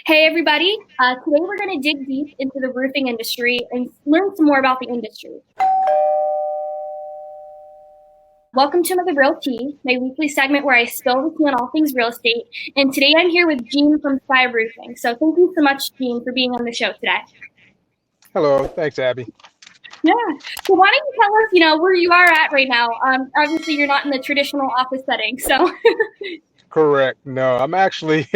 Hey everybody, today we're going to dig deep into the roofing industry and learn some more about the industry. Welcome to Another Real Tea, my weekly segment where I spill the tea on all things real estate. And today I'm here with Gene from Sky Roofing. So thank you so much, Gene, for being on the show today. Hello, thanks, Abby. Yeah, so why don't you tell us, where you are at right now? Obviously you're not in the traditional office setting, so. Correct. No, I'm actually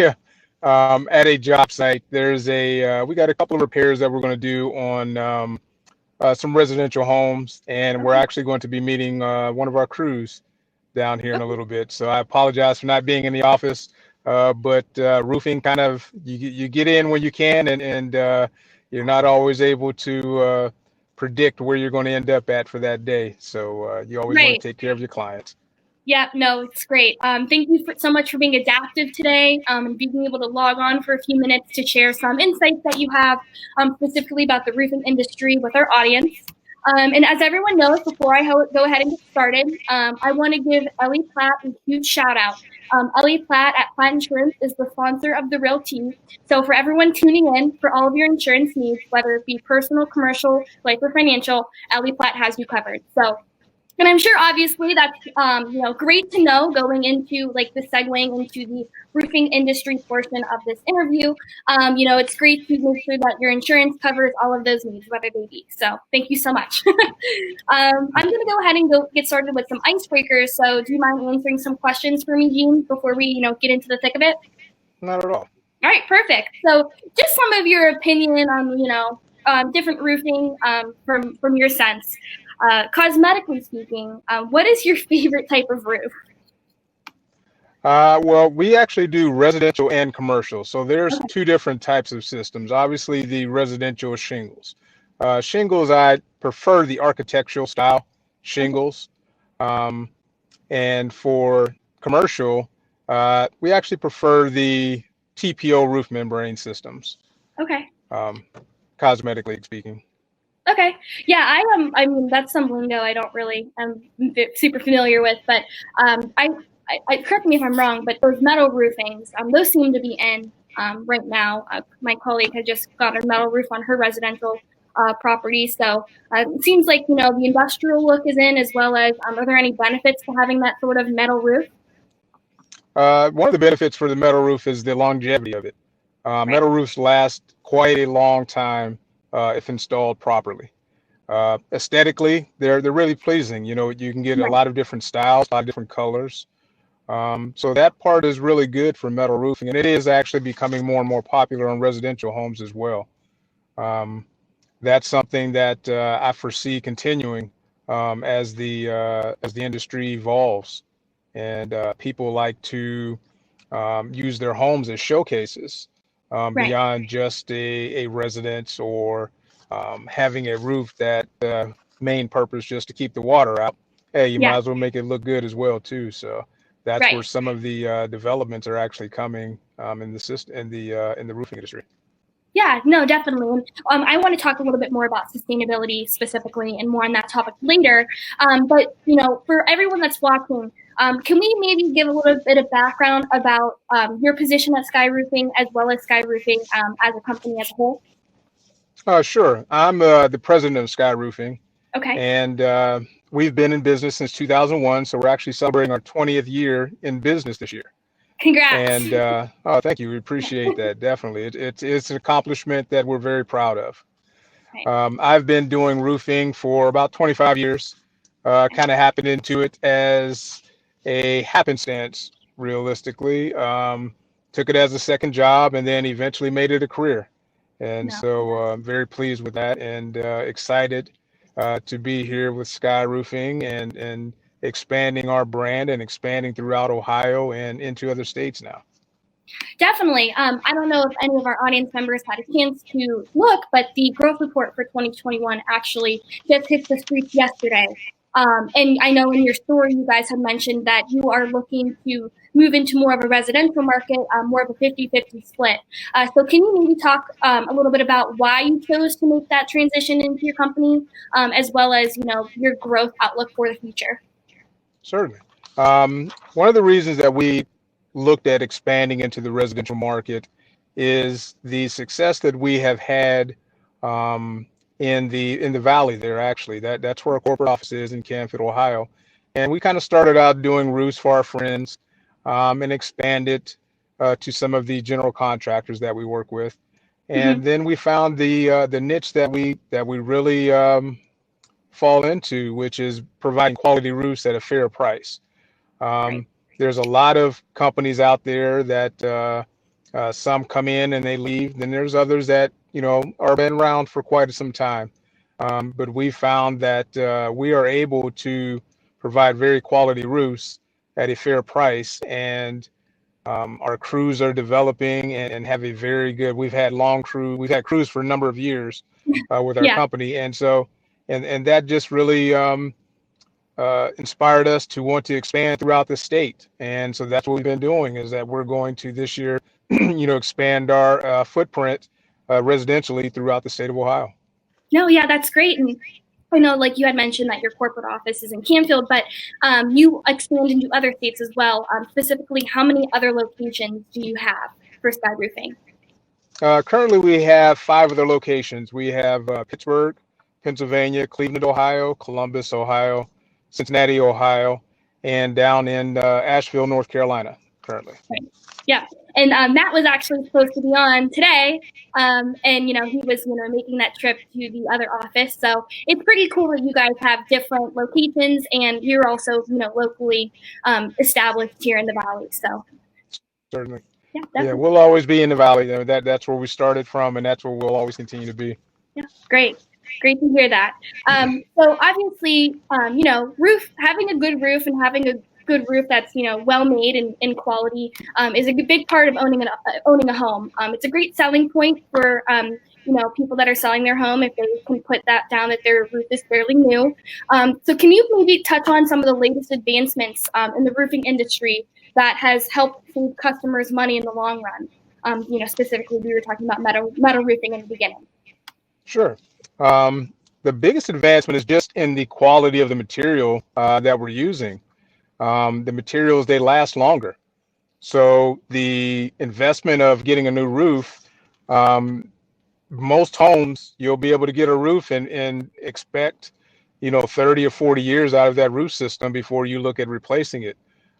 at a job site. We got a couple of repairs that we're going to do on some residential homes, and we're actually going to be meeting one of our crews down here in a little bit. So I apologize for not being in the office, but roofing kind of, you get in when you can, and you're not always able to predict where you're going to end up at for that day. So you always want to take care of your clients. Yeah, no, it's great. Thank you so much for being adaptive today and being able to log on for a few minutes to share some insights that you have specifically about the roofing industry with our audience. And as everyone knows, before I go ahead and get started, I want to give Ellie Platt a huge shout out. Ellie Platt at Platt Insurance is the sponsor of the Real Tea. So for everyone tuning in, for all of your insurance needs, whether it be personal, commercial, life, or financial, Ellie Platt has you covered. So. And I'm sure, obviously, that's great to know going into the segueing into the roofing industry portion of this interview. It's great to make sure that your insurance covers all of those needs, whether they be. So thank you so much. I'm going to go ahead and get started with some icebreakers. So do you mind answering some questions for me, Gene, before we get into the thick of it? Not at all. All right, perfect. So just some of your opinion on different roofing from your sense. Cosmetically speaking, what is your favorite type of roof? Well, we actually do residential and commercial. So there's two different types of systems. Obviously, the residential shingles. Shingles, I prefer the architectural style shingles. And for commercial, we actually prefer the TPO roof membrane systems. Okay. Cosmetically speaking. Okay. Yeah, I mean, that's some lingo I don't really am super familiar with, but I correct me if I'm wrong, but those metal roofings, those seem to be in right now. My colleague had just got a metal roof on her residential property, so it seems like the industrial look is in, as well as are there any benefits to having that sort of metal roof? One of the benefits for the metal roof is the longevity of it. Right. Metal roofs last quite a long time. If installed properly. Aesthetically, they're really pleasing. You can get a lot of different styles, a lot of different colors. So that part is really good for metal roofing, and it is actually becoming more and more popular on residential homes as well. That's something that I foresee continuing as the industry evolves, and people like to use their homes as showcases. Beyond just a residence or having a roof that main purpose just to keep the water out. Hey, you might as well make it look good as well too. So that's where some of the developments are actually coming in the roofing industry. Yeah, no, definitely. I want to talk a little bit more about sustainability specifically and more on that topic later. But for everyone that's watching, can we maybe give a little bit of background about your position at Sky Roofing as well as Sky Roofing as a company as a whole? Sure. I'm the president of Sky Roofing. Okay. And we've been in business since 2001, so we're actually celebrating our 20th year in business this year. Congrats. And thank you. We appreciate that. Definitely. It's an accomplishment that we're very proud of. Right. I've been doing roofing for about 25 years. Kind of happened into it as a happenstance, realistically. Took it as a second job and then eventually made it a career. And so I'm very pleased with that and excited to be here with Sky Roofing and expanding our brand and expanding throughout Ohio and into other states now. Definitely. I don't know if any of our audience members had a chance to look, but the growth report for 2021 actually just hit the streets yesterday. And I know in your story, you guys had mentioned that you are looking to move into more of a residential market, more of a 50-50 split. So can you maybe talk a little bit about why you chose to make that transition into your company, as well as, your growth outlook for the future? Certainly. One of the reasons that we looked at expanding into the residential market is the success that we have had in the valley there. Actually, that's where our corporate office is in Canfield, Ohio, and we kind of started out doing roofs for our friends, and expanded to some of the general contractors that we work with, and Hmm. then we found the niche that we really fall into, which is providing quality roofs at a fair price. Right. Um, there's a lot of companies out there that some come in and they leave. Then there's others that are been around for quite some time. But we found that we are able to provide very quality roofs at a fair price, and our crews are developing and have a very good. We've had crews for a number of years with our Yeah. company, and so and that just really inspired us to want to expand throughout the state. And so that's what we've been doing, is that we're going to this year, expand our footprint residentially throughout the state of Ohio. No, yeah, that's great. And I know, like you had mentioned, that your corporate office is in Canfield, but you expand into other states as well. Specifically, how many other locations do you have for Sky Roofing? Currently, we have 5 other locations. We have Pittsburgh, Pennsylvania, Cleveland, Ohio, Columbus, Ohio, Cincinnati, Ohio, and down in Asheville, North Carolina, currently. Right. Yeah, and Matt was actually supposed to be on today, and he was making that trip to the other office. So it's pretty cool that you guys have different locations, and you're also locally established here in the valley. So Certainly. yeah, Yeah, definitely. we'll always be in the valley. That's where we started from, and that's where we'll always continue to be. Yeah, great. Great to hear that. So obviously, having a good roof and having a good roof that's well made and in quality is a big part of owning a home. It's a great selling point for people that are selling their home if they can put that down that their roof is fairly new. So can you maybe touch on some of the latest advancements in the roofing industry that has helped save customers money in the long run? Specifically, we were talking about metal roofing in the beginning. Sure. The biggest advancement is just in the quality of the material that we're using. The materials, they last longer. So the investment of getting a new roof, most homes, you'll be able to get a roof and expect, 30 or 40 years out of that roof system before you look at replacing it.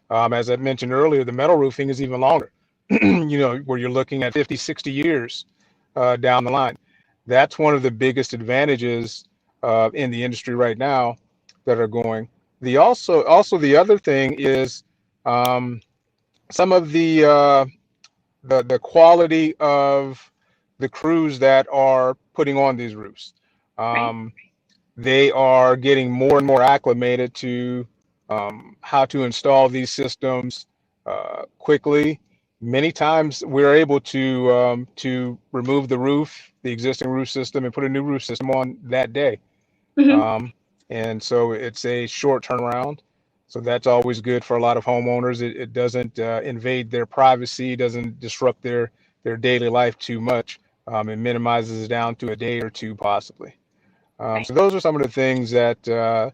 As I mentioned earlier, the metal roofing is even longer, where you're looking at 50, 60 years down the line. That's one of the biggest advantages in the industry right now that are going. Also the other thing is some of the quality of the crews that are putting on these roofs. Right. They are getting more and more acclimated to how to install these systems quickly. Many times we're able to remove the existing roof system, and put a new roof system on that day. Mm-hmm. And so it's a short turnaround. So that's always good for a lot of homeowners. It doesn't invade their privacy, doesn't disrupt their daily life too much. It minimizes it down to a day or two possibly. Right. So those are some of the things that the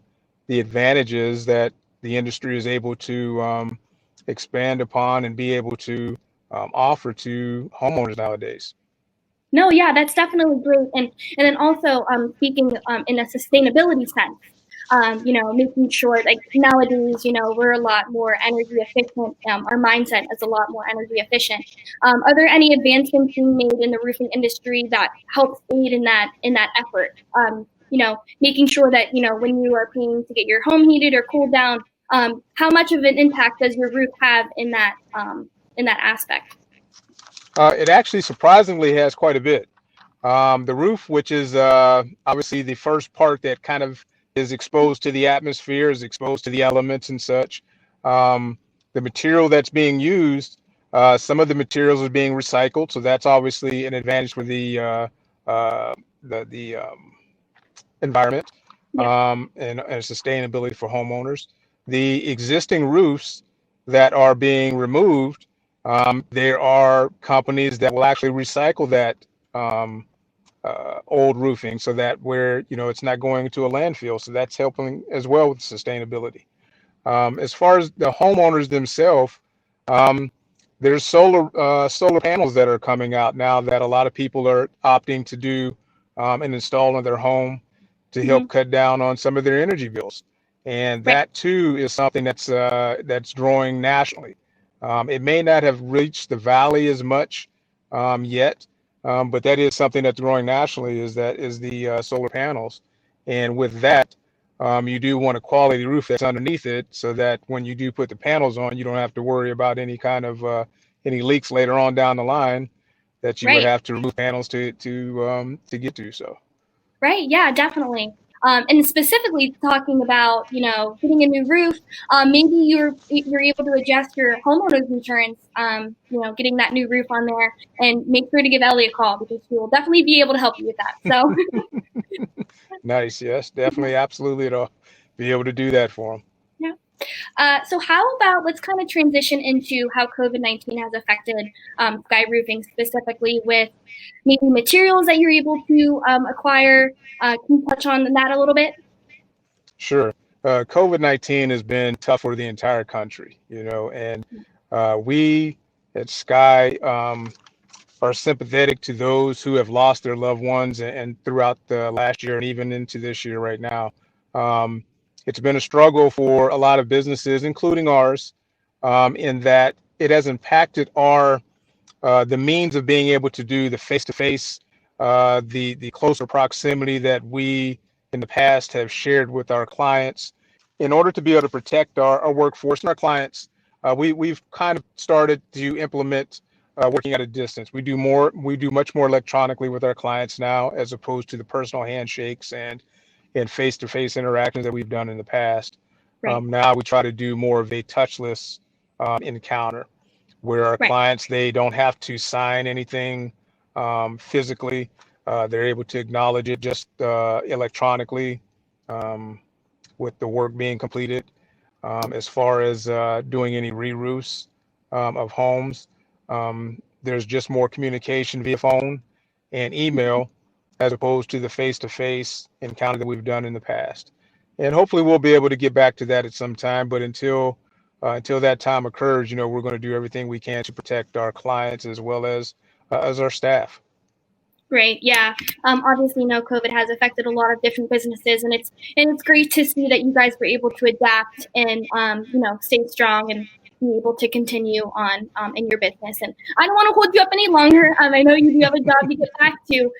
advantages that the industry is able to expand upon and be able to offer to homeowners nowadays. No, yeah, that's definitely great. And then also speaking in a sustainability sense, making sure like nowadays, we're a lot more energy efficient. Our mindset is a lot more energy efficient. Are there any advancements being made in the roofing industry that helps aid in that effort? Making sure that when you are paying to get your home heated or cooled down, how much of an impact does your roof have in that aspect? It actually surprisingly has quite a bit. The roof, which is obviously the first part that kind of is exposed to the atmosphere, is exposed to the elements and such. The material that's being used, some of the materials are being recycled, so that's obviously an advantage for the environment, Yeah. and sustainability for homeowners. The existing roofs that are being removed, there are companies that will actually recycle that um, old roofing, so that where it's not going to a landfill. So that's helping as well with sustainability. As far as the homeowners themselves, um, there's solar panels that are coming out now that a lot of people are opting to do and install in their home to help cut down on some of their energy bills. And that too is something that's growing nationally. It may not have reached the valley as much yet, but that is something that's growing nationally. Is the solar panels, and with that, you do want a quality roof that's underneath it, so that when you do put the panels on, you don't have to worry about any kind of any leaks later on down the line that you would have to remove panels to get to. So. Right. Yeah, definitely. And specifically talking about, getting a new roof, maybe you're able to adjust your homeowner's insurance, getting that new roof on there, and make sure to give Ellie a call because she will definitely be able to help you with that. So. Nice. Yes, definitely. Absolutely. It'll be able to do that for them. Yeah. So how about let's kind of transition into how COVID-19 has affected sky roofing specifically with maybe materials that you're able to acquire. Can you touch on that a little bit? Sure. COVID-19 has been tough for the entire country, and we at Sky are sympathetic to those who have lost their loved ones and throughout the last year and even into this year right now. It's been a struggle for a lot of businesses, including ours, in that it has impacted the means of being able to do the face-to-face, the closer proximity that we in the past have shared with our clients. In order to be able to protect our workforce and our clients, we've kind of started to implement working at a distance. We do much more electronically with our clients now, as opposed to the personal handshakes and face-to-face interactions that we've done in the past. Right. Now we try to do more of a touchless encounter, where our clients, they don't have to sign anything physically. They're able to acknowledge it just electronically with the work being completed. As far as doing any re-roofs of homes, there's just more communication via phone and email as opposed to the face-to-face encounter that we've done in the past. And hopefully we'll be able to get back to that at some time. But until that time occurs, we're going to do everything we can to protect our clients as well as our staff. Great. Yeah. Obviously, COVID has affected a lot of different businesses, and it's great to see that you guys were able to adapt and stay strong and be able to continue on in your business. And I don't want to hold you up any longer. I know you do have a job to get back to.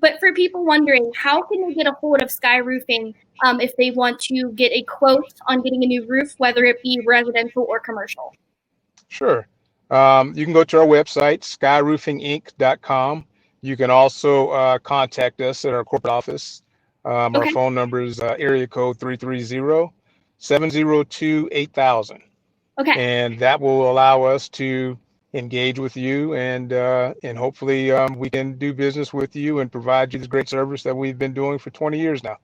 But for people wondering, how can they get a hold of Sky Roofing if they want to get a quote on getting a new roof, whether it be residential or commercial? Sure. You can go to our website, skyroofinginc.com. You can also contact us at our corporate office. Our phone number is area code 330-702-8000. Okay. And that will allow us to engage with you, and hopefully we can do business with you and provide you the great service that we've been doing for 20 years now.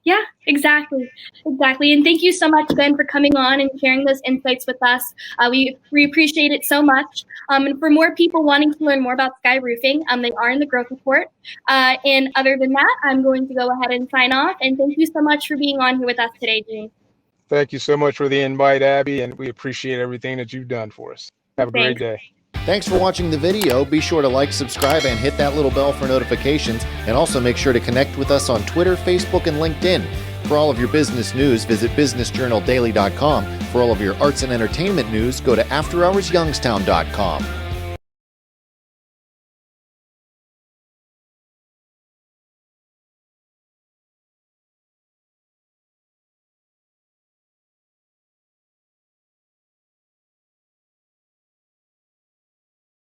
Yeah, exactly. And thank you so much, Ben, for coming on and sharing those insights with us. We appreciate it so much. And for more people wanting to learn more about Sky Roofing, they are in the growth report. And other than that, I'm going to go ahead and sign off. And thank you so much for being on here with us today, Gene. Thank you so much for the invite, Abby, and we appreciate everything that you've done for us. Have a great day. Thanks for watching the video. Be sure to like, subscribe, and hit that little bell for notifications. And also make sure to connect with us on Twitter, Facebook, and LinkedIn. For all of your business news, visit businessjournaldaily.com. For all of your arts and entertainment news, go to afterhoursyoungstown.com.